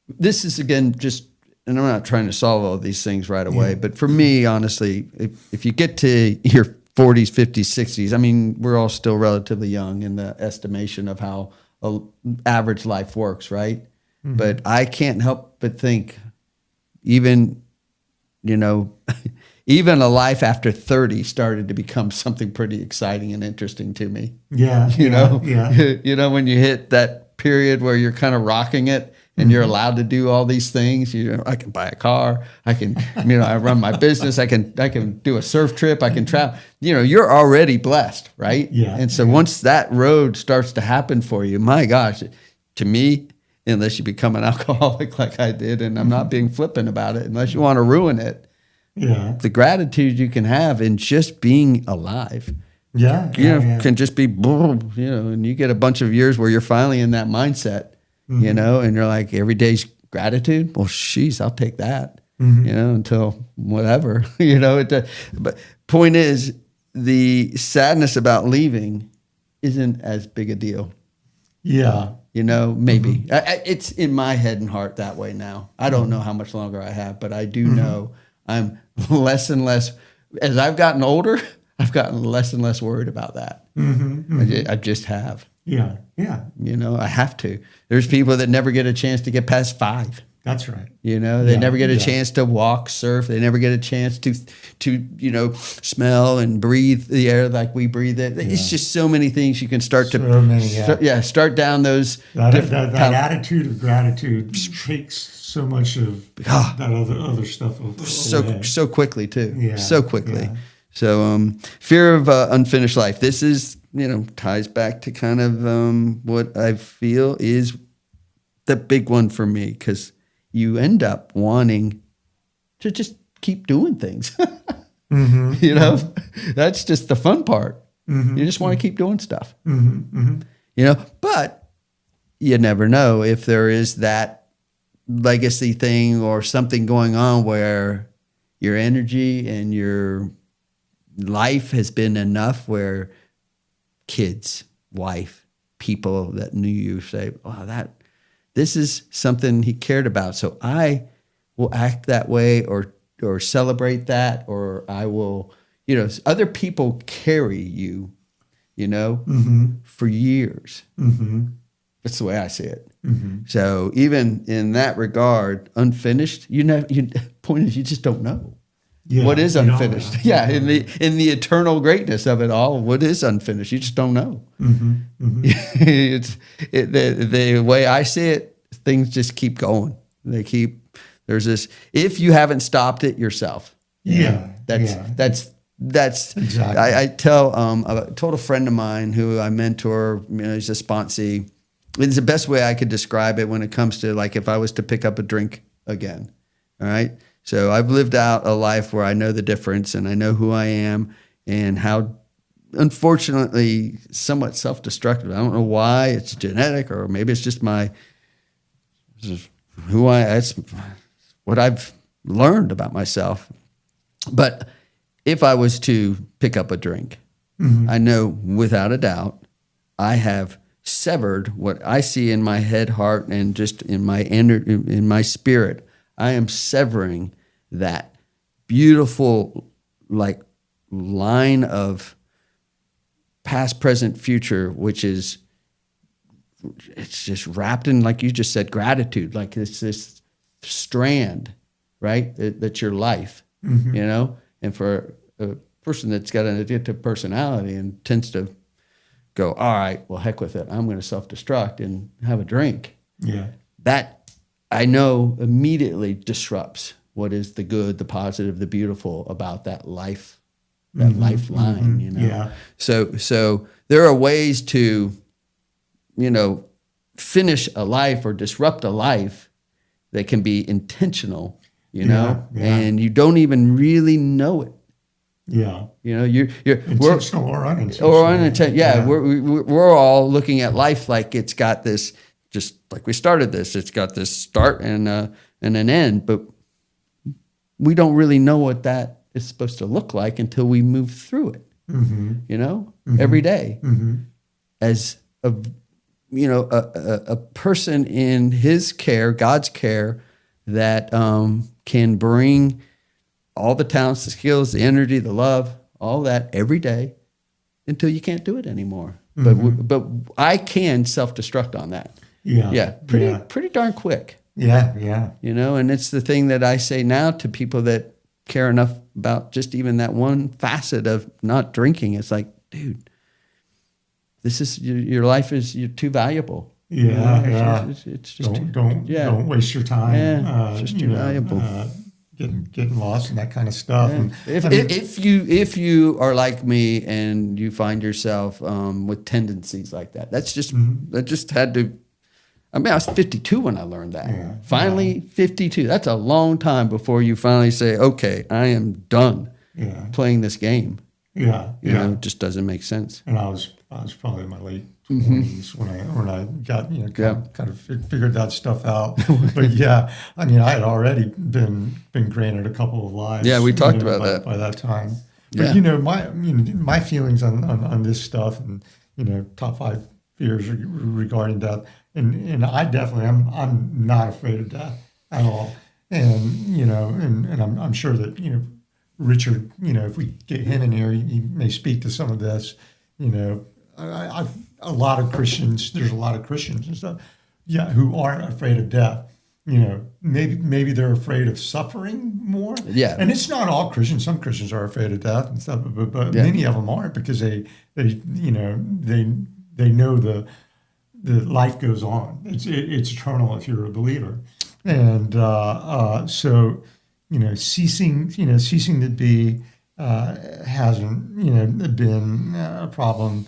This is, again, just, and I'm not trying to solve all these things right away, but for me, honestly, if you get to your 40s, 50s, 60s, I mean, we're all still relatively young in the estimation of how average life works, right? Mm-hmm. But I can't help but think even even a life after 30 started to become something pretty exciting and interesting to me. Yeah. When you hit that period where you're kind of rocking it and you're allowed to do all these things. I can buy a car. I can, I run my business. I can do a surf trip. I can travel. You're already blessed, right? Yeah. And so once that road starts to happen for you, my gosh, to me, unless you become an alcoholic like I did, and I'm not being flippant about it, unless you want to ruin it, the gratitude you can have in just being alive. Can just be, and you get a bunch of years where you're finally in that mindset, and you're like, every day's gratitude. Well, sheesh, I'll take that, until whatever, but point is, the sadness about leaving isn't as big a deal. Yeah. Maybe it's in my head and heart that way now. I don't know how much longer I have, but I do know I'm less and less, as I've gotten older, I've gotten less and less worried about that. I just have. Yeah. I have to. There's people that never get a chance to get past 5. That's right. They never get a chance to walk, surf. They never get a chance to smell and breathe the air like we breathe it. It's just so many things you can start start down those. That attitude of gratitude takes so much of that other stuff away. So quickly too. Yeah. So quickly. Yeah. So fear of unfinished life. This is ties back to kind of what I feel is the big one for me, because you end up wanting to just keep doing things. That's just the fun part. You just want to keep doing stuff. But you never know if there is that legacy thing or something going on where your energy and your life has been enough where kids, wife, people that knew you say, wow, this is something he cared about. So I will act that way or celebrate that, or I will, other people carry you, for years. That's the way I see it. So even in that regard, unfinished, point is you just don't know. What is unfinished? In the eternal greatness of it all, what is unfinished? You just don't know. The way I see it, things just keep going. There's this, if you haven't stopped it yourself. That's exactly. I told a friend of mine who I mentor, he's a sponsee. It's the best way I could describe it when it comes to, like, if I was to pick up a drink again. All right. So I've lived out a life where I know the difference and I know who I am and how, unfortunately, somewhat self-destructive. I don't know why. It's genetic, or maybe it's just that's what I've learned about myself. But if I was to pick up a drink, I know without a doubt I have severed what I see in my head, heart, and just in my in my spirit. I am severing that beautiful, like, line of past, present, future, which is, it's just wrapped in, like you just said, gratitude. Like, it's this strand, right? That's your life, And for a person that's got an addictive personality and tends to go, all right, well, heck with it, I'm going to self-destruct and have a drink. That, I know, immediately disrupts what is the good, the positive, the beautiful about that life, that lifeline, So there are ways to, finish a life or disrupt a life that can be intentional, and you don't even really know it. You're intentional or unintentional. We're all looking at life like it's got this, just like we started this, it's got this start and an end, but we don't really know what that is supposed to look like until we move through it, every day as a person in his care, God's care, that can bring all the talents, the skills, the energy, the love, all that every day until you can't do it anymore. But I can self-destruct on that. Pretty darn quick. And it's the thing that I say now to people that care enough about just even that one facet of not drinking. It's like, dude, this is, your life is, you're too valuable. Yeah. It's just Don't waste your time. Yeah, it's just too valuable. Getting lost and that kind of stuff. Yeah. And If you are like me and you find yourself with tendencies like that, that just had to. I mean, I was 52 when I learned that. Yeah. Finally, 52. That's a long time before you finally say, "Okay, I am done playing this game." Yeah, you know, it just doesn't make sense. And I was probably in my late 20s when I got kind of figured that stuff out. But yeah, I mean, I had already been granted a couple of lives. Yeah, we talked about that by that time. But my feelings on this stuff, and top 5 fears regarding death, and I definitely I'm not afraid of death at all. And and I'm sure that Richard, if we get him in here, he may speak to some of this. A lot of Christians, there's a lot of Christians and stuff, who aren't afraid of death. Maybe they're afraid of suffering more. Yeah. And it's not all Christians. Some Christians are afraid of death and stuff, but many of them aren't, because they know the life goes on. It's eternal if you're a believer. And so ceasing to be hasn't been a problem.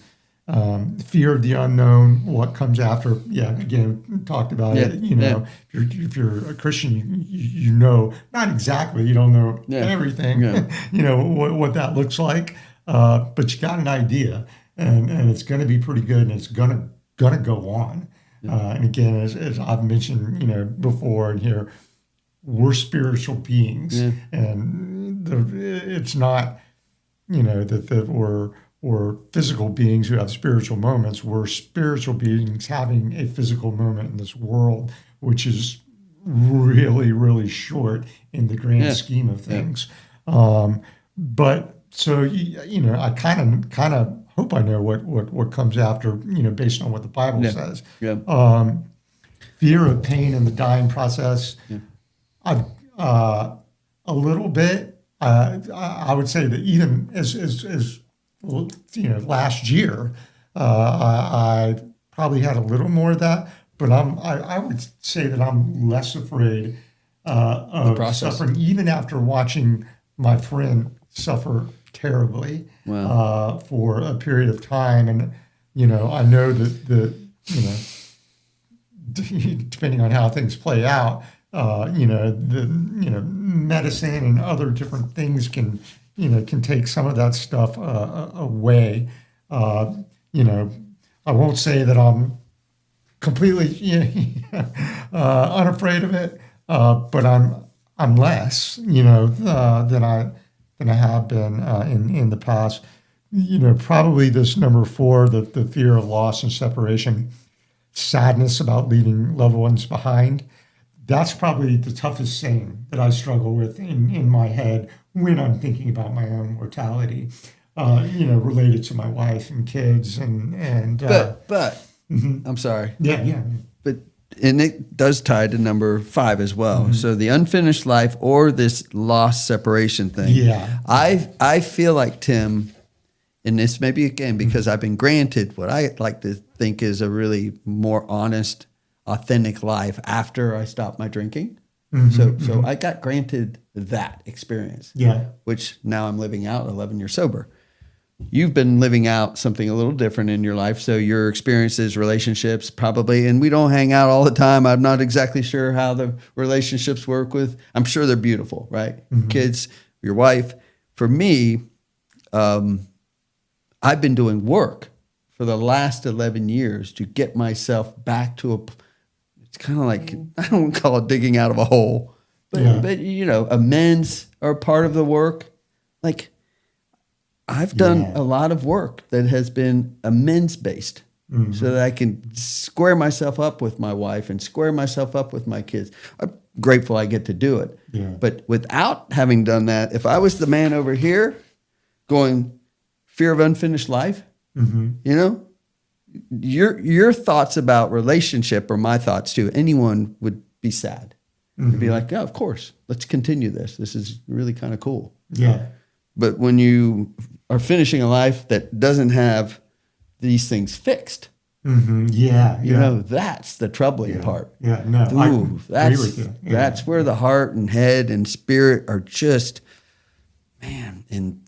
Fear of the unknown, what comes after. Yeah, again, talked about it. If you're a Christian, you know, not exactly, you don't know everything. What that looks like, but you got an idea, and it's going to be pretty good, and it's going to go on. And again, as I've mentioned, before and here, we're spiritual beings, and it's not, that we're physical beings who have spiritual moments. We're spiritual beings having a physical moment in this world, which is really, really short in the grand scheme of things. But so I kind of hope I know what comes after, based on what the Bible says. Fear of pain in the dying process. I've a little bit. I would say that even as last year, I probably had a little more of that. But I would say that I'm less afraid of suffering, even after watching my friend suffer terribly for a period of time. And I know that depending on how things play out, medicine and other different things can take some of that stuff away. I won't say that I'm completely unafraid of it, but I'm less, than I have been in the past. Probably this number 4, the fear of loss and separation, sadness about leaving loved ones behind. That's probably the toughest thing that I struggle with in my head when I'm thinking about my own mortality, related to my wife and kids and. But I'm sorry. Yeah. But and it does tie to number 5 as well. So the unfinished life or this lost separation thing. Yeah. I feel like, Tim, and this may be again because I've been granted what I like to think is a really more honest, authentic life after I stopped my drinking. So I got granted that experience. Which now I'm living out 11 years sober. You've been living out something a little different in your life. So your experiences, relationships, probably, and we don't hang out all the time. I'm not exactly sure how the relationships work I'm sure they're beautiful, right? Kids, your wife. For me, I've been doing work for the last 11 years to get myself back to it's kind of like, I don't call it digging out of a hole, but amends are part of the work. Like, I've done a lot of work that has been amends based so that I can square myself up with my wife and square myself up with my kids. I'm grateful I get to do it. But without having done that, if I was the man over here going fear of unfinished life, your thoughts about relationship are my thoughts too. Anyone would be sad. You'd be like, of course, let's continue this. This is really kind of cool. But when you are finishing a life that doesn't have these things fixed, Yeah, You know, that's the troubling part. Yeah, no, Ooh, I agree with you. Yeah. That's where the heart and head and spirit are just, man, and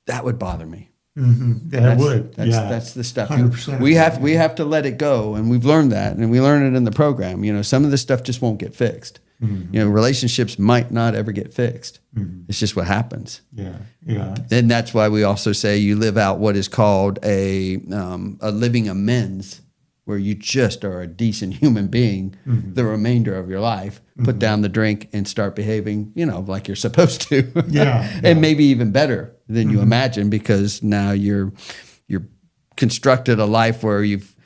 that would bother me. That would. That's the stuff 100%. we have to let it go, and we've learned that, and we learn it in the program. You know, some of this stuff just won't get fixed. You know, relationships might not ever get fixed. It's just what happens. Yeah. And that's why we also say you live out what is called a living amends, where you just are a decent human being the remainder of your life. Put down the drink and start behaving, you know, like you're supposed to. And maybe even better than you imagine, because now you're constructed a life where you've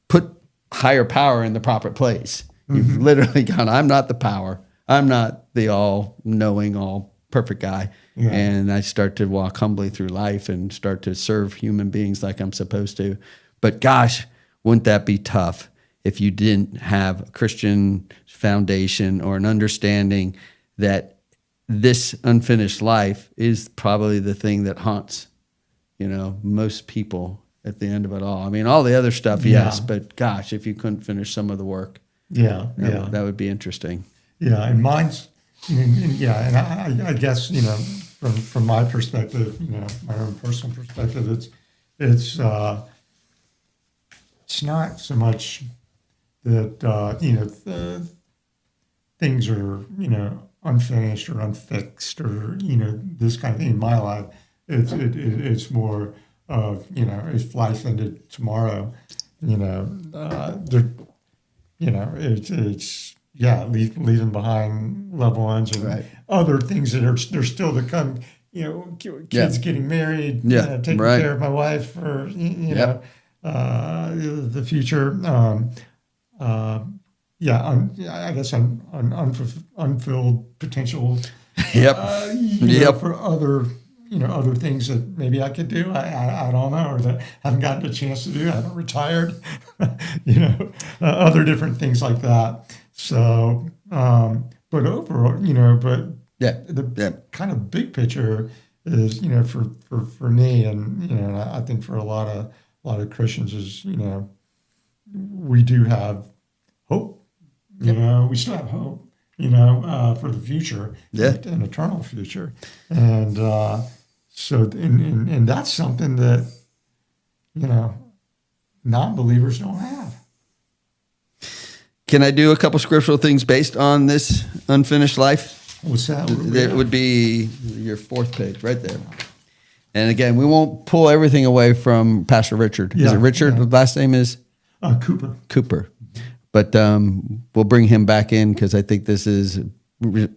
put higher power in the proper place. You've literally gone, I'm not the power. I'm not the all-knowing, all-perfect guy. And I start to walk humbly through life and start to serve human beings like I'm supposed to. But gosh, wouldn't that be tough if you didn't have a Christian foundation or an understanding that this unfinished life is probably the thing that haunts, you know, most people at the end of it all. I mean, all the other stuff, yes, but gosh, if you couldn't finish some of the work, that would be interesting. Yeah, and mine's, and I guess, you know, from my perspective, you know, my own personal perspective, it's not so much that you know things are, you know, unfinished or unfixed or, you know, this kind of thing in my life. It's more of, you know, if life ended tomorrow, you know, it's leaving behind loved ones and other things that are still to come. You know, kids getting married, taking care of my wife, or you know, the future. I guess unfulfilled potential. For other things that maybe I could do. I don't know, or that I haven't gotten a chance to do. I haven't retired. Other different things like that. So, but overall, the kind of big picture is, for me, and I think for a lot of Christians is, we do have hope. We still have hope. For the future, an eternal future, and and that's something that non-believers don't have. Can I do a couple scriptural things based on this unfinished life? What's that? It would be your fourth page right there. And again, we won't pull everything away from Pastor Richard. Is it Richard? The last name is? Cooper. But we'll bring him back in because I think this is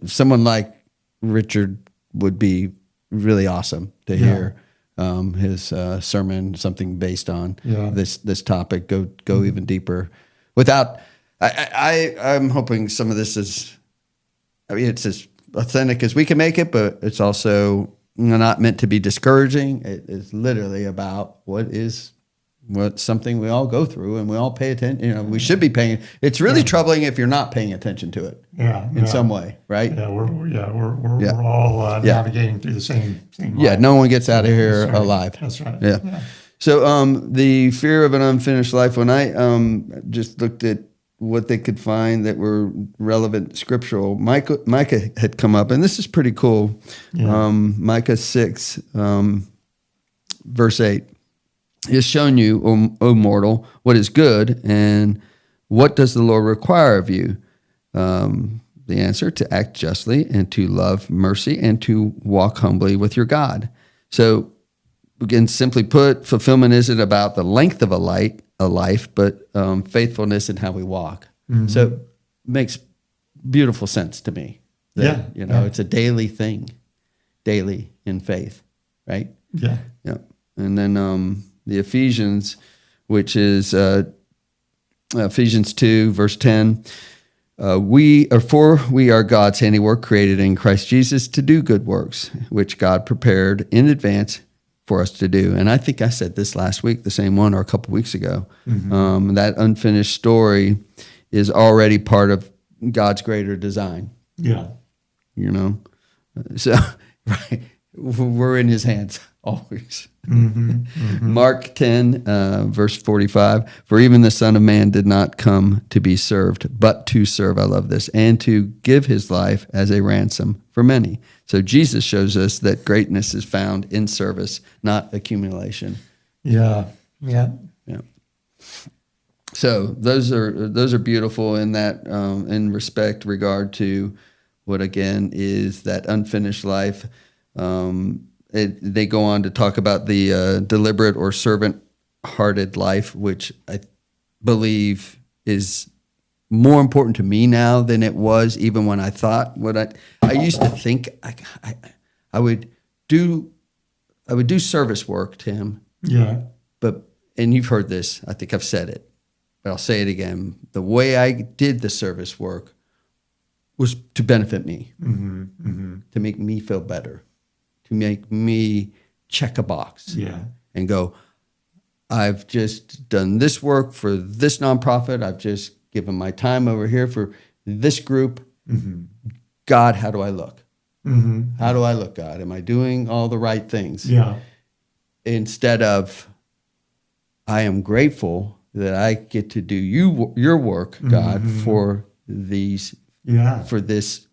someone like Richard would be really awesome to hear his sermon, something based on this topic. Go even deeper. Without, I'm hoping some of this is, it's as authentic as we can make it, but it's also not meant to be discouraging. It is literally about what's something we all go through and we all pay attention. We should be paying. It's really troubling if you're not paying attention to it. In some way, right? We're all navigating through the same thing. Yeah, no one gets out of here alive. That's right. Yeah. So the fear of an unfinished life, when I just looked at what they could find that were relevant scriptural, Micah had come up, and this is pretty cool. Micah 6, verse 8. He has shown you, O mortal, what is good, and what does the Lord require of you? The answer, to act justly, and to love mercy, and to walk humbly with your God. So, again, simply put, fulfillment isn't about the length of a life, but faithfulness in how we walk. Mm-hmm. So, it makes beautiful sense to me. That, it's a daily thing, daily in faith, right? Yeah. And then the Ephesians, which is Ephesians 2, verse 10. We are God's handiwork, created in Christ Jesus to do good works, which God prepared in advance for us to do. And I think I said this last week, the same one, or a couple weeks ago. Mm-hmm. That unfinished story is already part of God's greater design. Yeah. So, right. we're in his hands always. Mm-hmm. Mark 10, verse 45, for even the Son of Man did not come to be served, but to serve, I love this, and to give his life as a ransom for many. So Jesus shows us that greatness is found in service, not accumulation. Yeah. Yeah. So those are beautiful in that in regard to what again is that unfinished life. They go on to talk about the deliberate or servant-hearted life, which I believe is more important to me now than it was even when I thought what I used to think I would do service work, Tim. Yeah. And you've heard this, I think I've said it, but I'll say it again. The way I did the service work was to benefit me, to make me feel better, to make me check a box and go, I've just done this work for this nonprofit. I've just given my time over here for this group. God, how do I look? How do I look, God? Am I doing all the right things? Yeah. Instead of, I am grateful that I get to do your work, God, for these, for this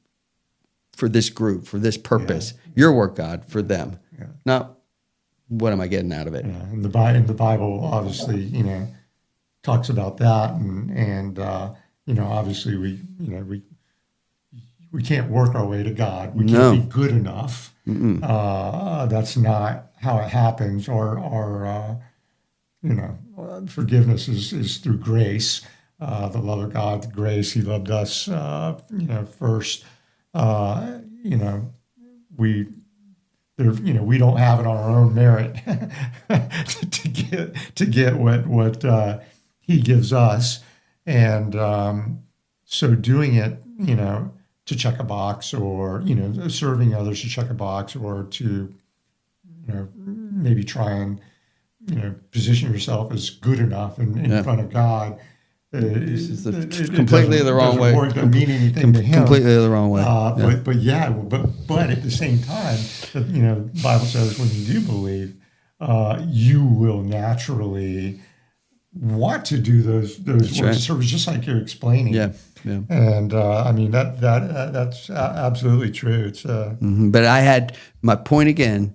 group, for this purpose. Your work, God, for them. Not what am I getting out of it? Yeah. And the Bible obviously, talks about that, and obviously we can't work our way to God. We can't be good enough. That's not how it happens. Or forgiveness is through grace. The love of God, the grace. He loved us, first. We don't have it on our own merit to get what He gives us, and so doing it, to check a box, or serving others to check a box, or to maybe try and position yourself as good enough in front of God. This is completely the wrong way. It doesn't mean anything to Him. Completely the wrong way. But at the same time, the Bible says when you do believe, you will naturally want to do those works of service, just like you're explaining. Yeah. And that's absolutely true. It's But I had my point again.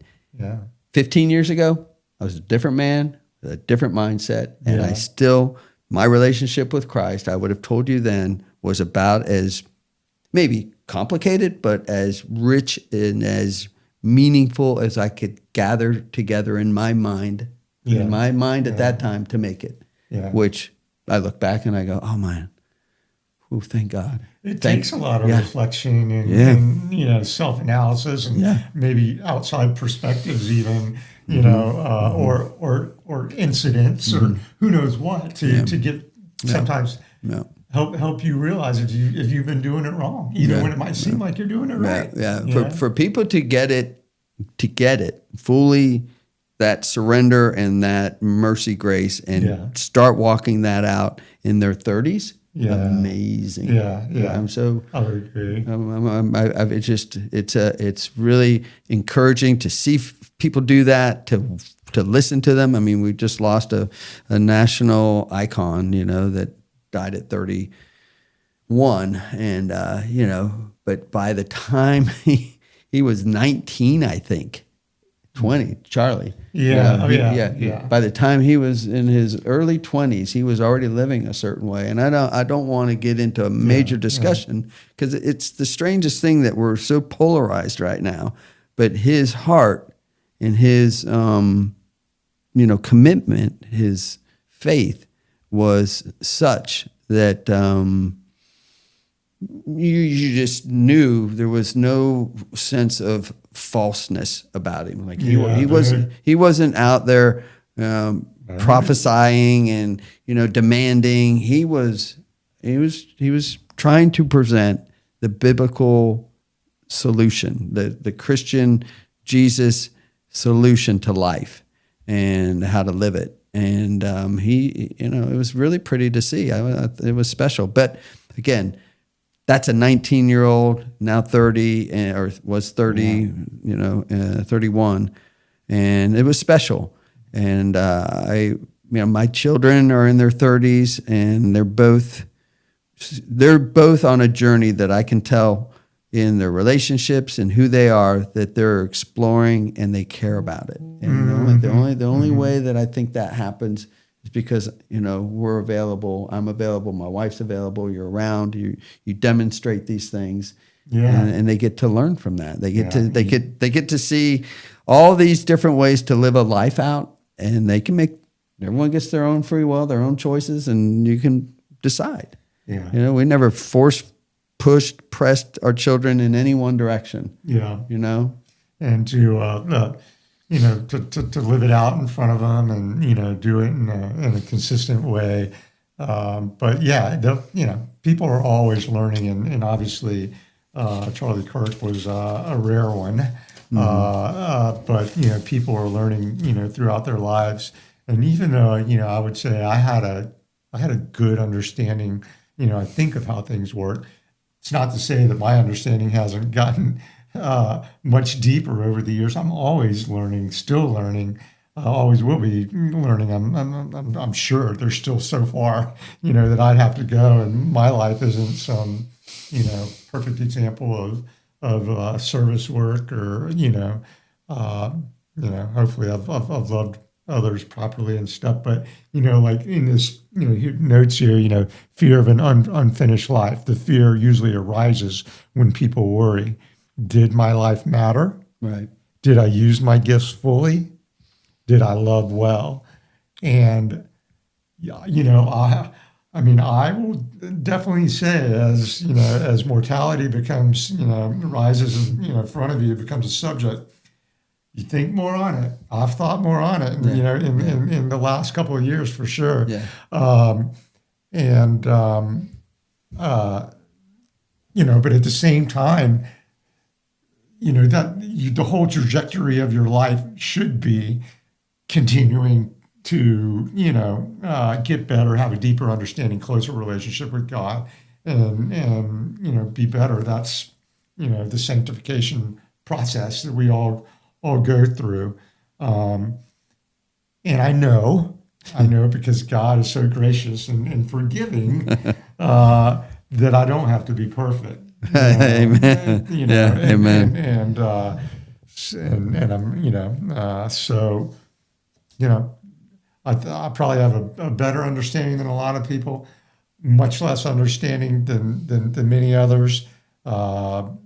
15 years ago, I was a different man, with a different mindset, and I still. My relationship with Christ, I would have told you then, was about as maybe complicated, but as rich and as meaningful as I could gather together in my mind, at that time to make it. Which I look back and I go, oh man, thank God. It takes a lot of reflection and self-analysis and maybe outside perspectives even. Or incidents, or who knows what to get sometimes help you realize if you've been doing it wrong, even when it might seem like you're doing it right. For people to get it fully, that surrender and that mercy, grace, and start walking that out in their 30s. Amazing. I'm so. I would agree. It's really encouraging to see people do that, to listen to them. I mean, we just lost a national icon, that died at 31, and but by the time he was 19, I think. 20, Charlie. By the time he was in his early 20s, he was already living a certain way. And I don't want to get into a major discussion because it's the strangest thing that we're so polarized right now. But his heart and his commitment, his faith was such that you just knew there was no sense of falseness about him. Like he wasn't out there prophesying and demanding. He was trying to present the biblical solution, the Christian Jesus solution to life and how to live it. And it was really pretty to see. It was special. But again, that's a 19-year-old, now 30, or was 30, 31. And it was special. And my children are in their 30s, and they're both on a journey that I can tell in their relationships and who they are, that they're exploring and they care about it. And the only way that I think that happens is because, we're available, I'm available, my wife's available, you're around, you demonstrate these things. Yeah. And they get to learn from that. They get to see all these different ways to live a life out, and everyone gets their own free will, their own choices, and you can decide. Yeah. We never pressed our children in any one direction. Yeah. And to live it out in front of them, and do it in a consistent way. But people are always learning, and obviously Charlie Kirk was a rare one. But people are learning throughout their lives, and even though I would say I had a good understanding, I think, of how things work. It's not to say that my understanding hasn't gotten much deeper over the years. I'm always learning, still learning. Always will be learning. I'm sure there's still so far that I'd have to go, and my life isn't some perfect example of service work, or hopefully I've loved others properly and stuff. But like in this notes here, fear of an unfinished life. The fear usually arises when people worry. Did my life matter? Right. Did I use my gifts fully? Did I love well? And I will definitely say, as mortality becomes, rises in front of you, it becomes a subject. You think more on it. I've thought more on it, in the last couple of years, for sure. Yeah. But at the same time, the whole trajectory of your life should be continuing to, get better, have a deeper understanding, closer relationship with God, and be better. That's, the sanctification process that we all go through. And I know because God is so gracious and forgiving, that I don't have to be perfect. Amen. Amen. And I'm, so, I probably have a better understanding than a lot of people, much less understanding than many others. Have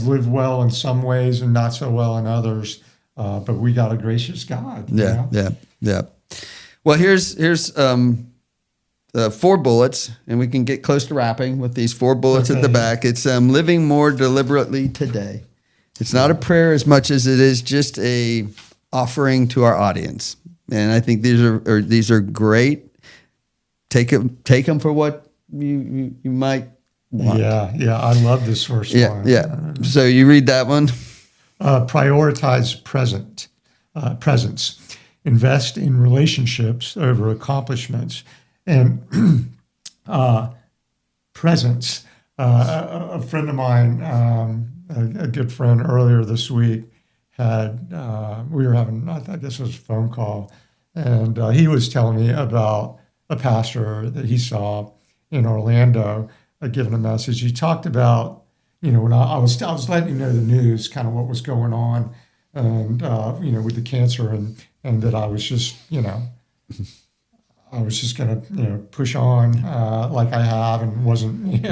lived well in some ways and not so well in others. But we got a gracious God. Yeah. Well, here's 4 bullets, and we can get close to wrapping with these 4 bullets at the back. It's living more deliberately today. It's not a prayer as much as it is just a offering to our audience. And I think these are great. Take them for what you might want. Yeah. I love this first one. Yeah. So you read that one. Prioritize presence. Invest in relationships over accomplishments. And presence. A friend of mine, a good friend, earlier this week we were having, I guess it was a phone call, and he was telling me about a pastor that he saw in Orlando, giving a message. He talked about, when I was letting him know the news, kind of what was going on, and with the cancer, and that I was just, I was just going to, push on like I have, and wasn't,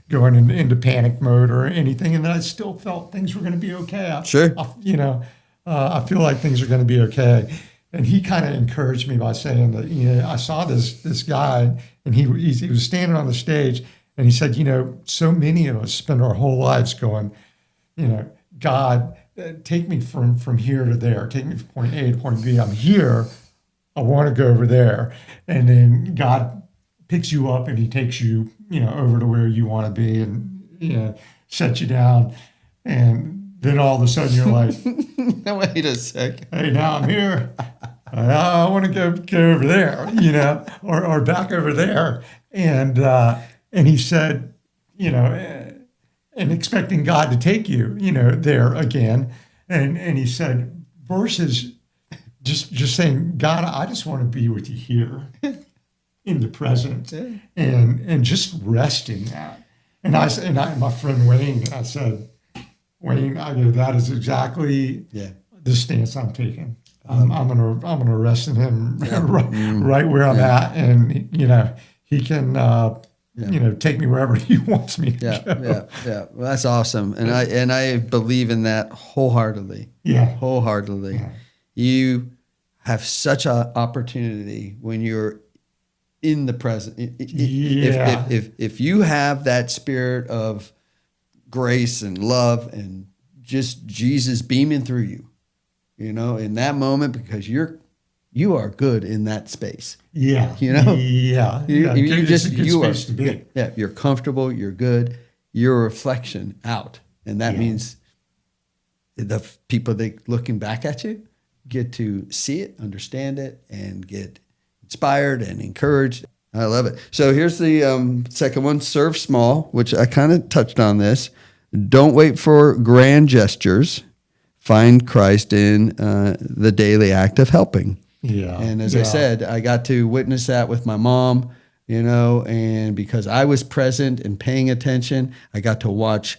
going into panic mode or anything, and that I still felt things were going to be okay. Sure. I feel like things are going to be okay. And he kind of encouraged me by saying that, I saw this guy, and he was standing on the stage, and he said, so many of us spend our whole lives going, God, take me from here to there, take me from point A to point B. I'm here. I want to go over there. And then God picks you up and he takes you, over to where you want to be, and, sets you down. And then all of a sudden you're like, wait a second. Hey, now I'm here. I want to go over there, or back over there. And he said, you know, and expecting God to take you, you know, there again. And he said, versus just saying, God, I just want to be with you here in the present and just rest in that. And my friend Wayne, I said, Wayne, I go, that is exactly the stance I'm taking. I'm gonna rest in him right where I'm at, and you know he can you know take me wherever he wants me to go. Well, that's awesome, and I believe in that wholeheartedly. Wholeheartedly. Yeah. You have such an opportunity when you're in the present. If you have that spirit of grace and love and just Jesus beaming through you, you know, in that moment, because you are good in that space. Yeah. You know? Yeah. You just, you are, to be. You're comfortable, you're good, you're a reflection out. And that means the people that looking back at you get to see it, understand it, and get inspired and encouraged. I love it. So here's the second one, serve small, which I kind of touched on this. Don't wait for grand gestures. Find Christ in the daily act of helping. Yeah. And as I said, I got to witness that with my mom, you know, and because I was present and paying attention, I got to watch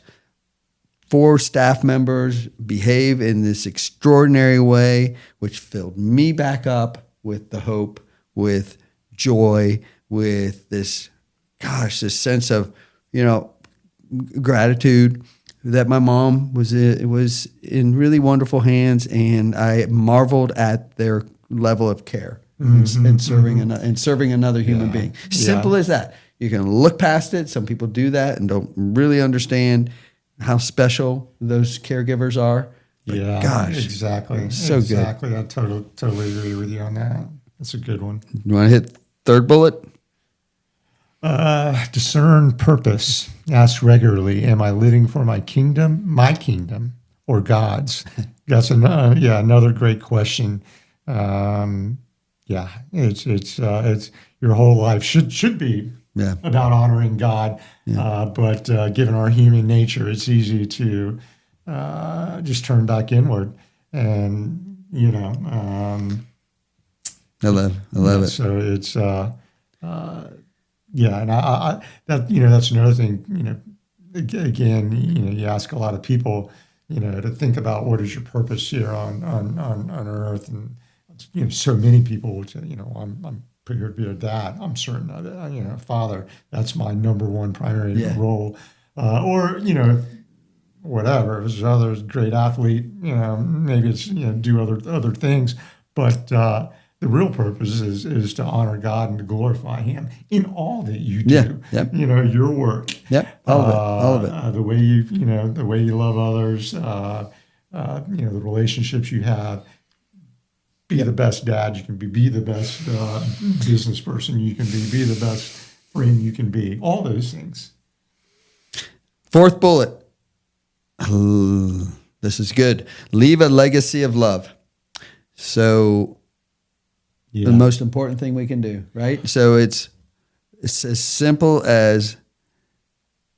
4 staff members behave in this extraordinary way, which filled me back up with the hope, with joy, with this sense of, you know, gratitude that my mom was in really wonderful hands, and I marveled at their level of care and serving another human being. Simple as that. You can look past it. Some people do that and don't really understand how special those caregivers are. But gosh, exactly. So exactly. Good. I totally agree with you on that. That's a good one. You want to hit third bullet? Discern purpose. Ask regularly, am I living for my kingdom, or God's? That's another great question. It's your whole life should be about honoring God. But given our human nature, it's easy to just turn back inward, and you know. I love it. So it's. And I that that's another thing. You know, again, you ask a lot of people, to think about what is your purpose here on Earth, and so many people would say, I'm here to be a dad. I'm certain of it. Father. That's my number one primary role. Or whatever. If it's another great athlete, maybe it's do other things, but. The real purpose is to honor God and to glorify Him in all that you do. Your work. All of it. The way the way you love others. The relationships you have. Be the best dad you can be. Be the best business person you can be. Be the best friend you can be. All those things. Fourth bullet. This is good. Leave a legacy of love. So. The most important thing we can do, right? So it's as simple as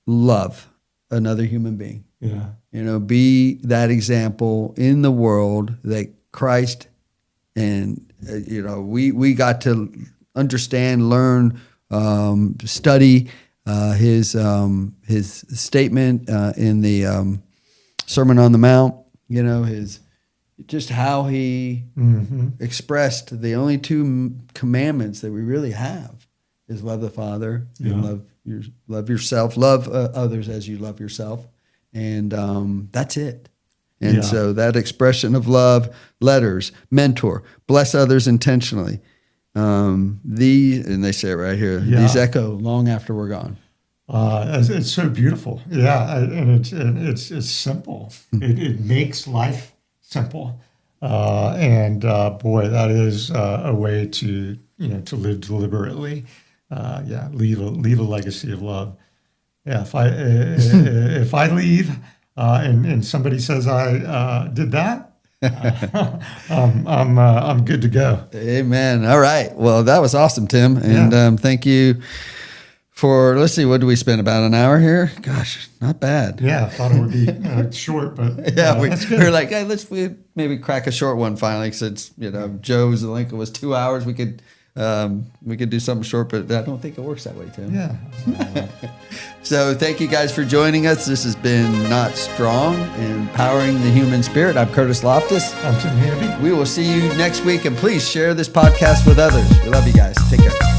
love another human being. Be that example in the world that Christ and we got to understand, learn, study his statement in the Sermon on the Mount. Just how he expressed the only 2 commandments that we really have is love the Father and love yourself, love others as you love yourself, and that's it. And so that expression of love, letters, mentor, bless others intentionally. And they say it right here. These echo long after we're gone. It's so beautiful, and it's simple. It makes life simple, and boy, that is a way to live deliberately. Leave a legacy of love. If I leave and somebody says I did that, I'm good to go. Amen. All right. Well, that was awesome, Tim, and thank you for, let's see, what do we spend? About an hour here? Gosh, not bad. Yeah, I thought it would be short, but Yeah, that's good. we're like, hey, we maybe crack a short one finally, since Joe Zelinka was 2 hours. We could do something short, but I don't think it works that way, Tim. Yeah. So thank you guys for joining us. This has been Not Strong, Empowering the Human Spirit. I'm Kurtis Loftus. I'm Tim Handy. We will see you next week, and please share this podcast with others. We love you guys. Take care.